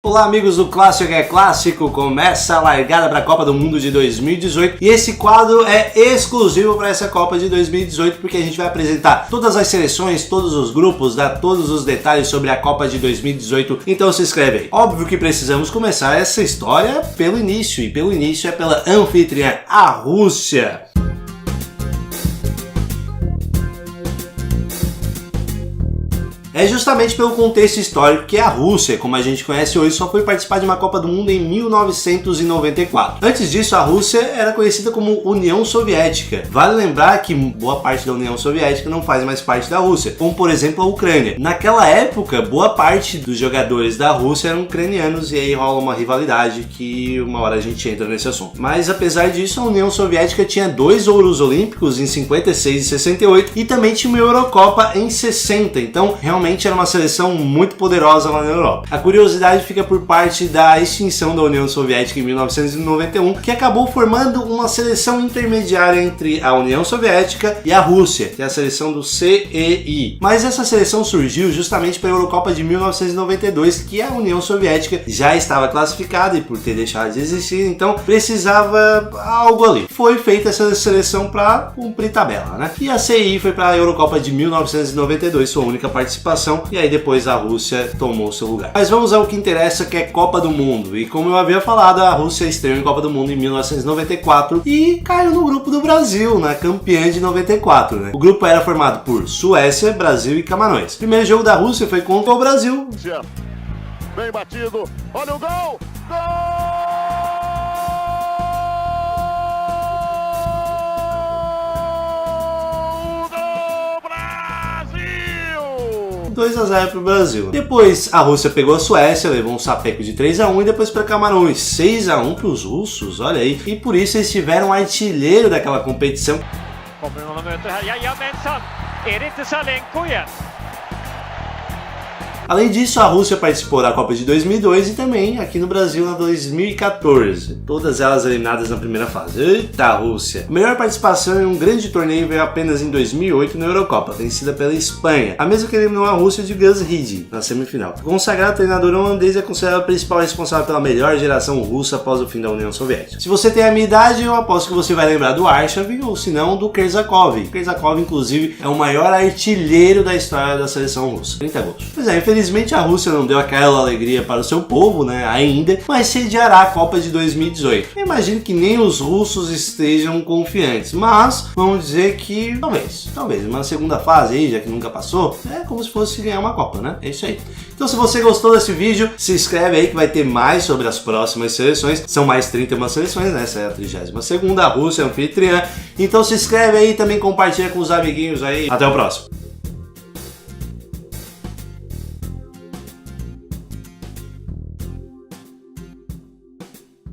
Olá amigos do Clássico é Clássico, começa a largada para a Copa do Mundo de 2018 e esse quadro é exclusivo para essa Copa de 2018 porque a gente vai apresentar todas as seleções, todos os grupos, dar todos os detalhes sobre a Copa de 2018, então se inscreve aí. Óbvio que precisamos começar essa história pelo início e pelo início é pela anfitriã, a Rússia. É justamente pelo contexto histórico que a Rússia, como a gente conhece hoje, só foi participar de uma Copa do Mundo em 1994. Antes disso, a Rússia era conhecida como União Soviética. Vale lembrar que boa parte da União Soviética não faz mais parte da Rússia, como por exemplo a Ucrânia. Naquela época, boa parte dos jogadores da Rússia eram ucranianos e aí rola uma rivalidade que uma hora a gente entra nesse assunto. Mas apesar disso, a União Soviética tinha 2 ouros olímpicos em 56 e 68 e também tinha uma Eurocopa em 60, então realmente era uma seleção muito poderosa lá na Europa. A curiosidade fica por parte da extinção da União Soviética em 1991, que acabou formando uma seleção intermediária entre a União Soviética e a Rússia, que é a seleção do CEI. Mas essa seleção surgiu justamente para a Eurocopa de 1992, que a União Soviética já estava classificada e por ter deixado de existir, então precisava algo ali. Foi feita essa seleção para cumprir tabela, né? E a CEI foi para a Eurocopa de 1992, sua única participação, e aí depois a Rússia tomou seu lugar. Mas vamos ao que interessa, que é Copa do Mundo. E como eu havia falado, a Rússia estreou em Copa do Mundo em 1994 e caiu no grupo do Brasil, na campeã de 94, né? O grupo era formado por Suécia, Brasil e Camarões. O primeiro jogo da Rússia foi contra o Brasil. Bem batido, olha o gol! Gol! 2-0 pro Brasil. Depois a Rússia pegou a Suécia, levou um sapeco de 3-1 e depois para Camarões 6-1 pros russos, olha aí. E por isso eles tiveram um artilheiro daquela competição. Além disso, a Rússia participou da Copa de 2002 e também aqui no Brasil na 2014. Todas elas eliminadas na primeira fase. Eita, Rússia! A melhor participação em um grande torneio veio apenas em 2008 na Eurocopa, vencida pela Espanha. A mesma que eliminou a Rússia de Gus Hiddink na semifinal. O consagrado treinador holandês é considerado o principal responsável pela melhor geração russa após o fim da União Soviética. Se você tem a minha idade, eu aposto que você vai lembrar do Arshavin ou se não do Kerzhakov. Kerzhakov, inclusive, é o maior artilheiro da história da seleção russa. 30 gols. Pois é, infelizmente a Rússia não deu aquela alegria para o seu povo, né, ainda, mas sediará a Copa de 2018. Eu imagino que nem os russos estejam confiantes, mas vamos dizer que talvez, uma segunda fase aí, já que nunca passou, é como se fosse ganhar uma Copa, né? É isso aí. Então se você gostou desse vídeo, se inscreve aí que vai ter mais sobre as próximas seleções. São mais 31 seleções, né? Essa é a 32ª, a Rússia é anfitriã. Então se inscreve aí e também compartilha com os amiguinhos aí. Até o próximo.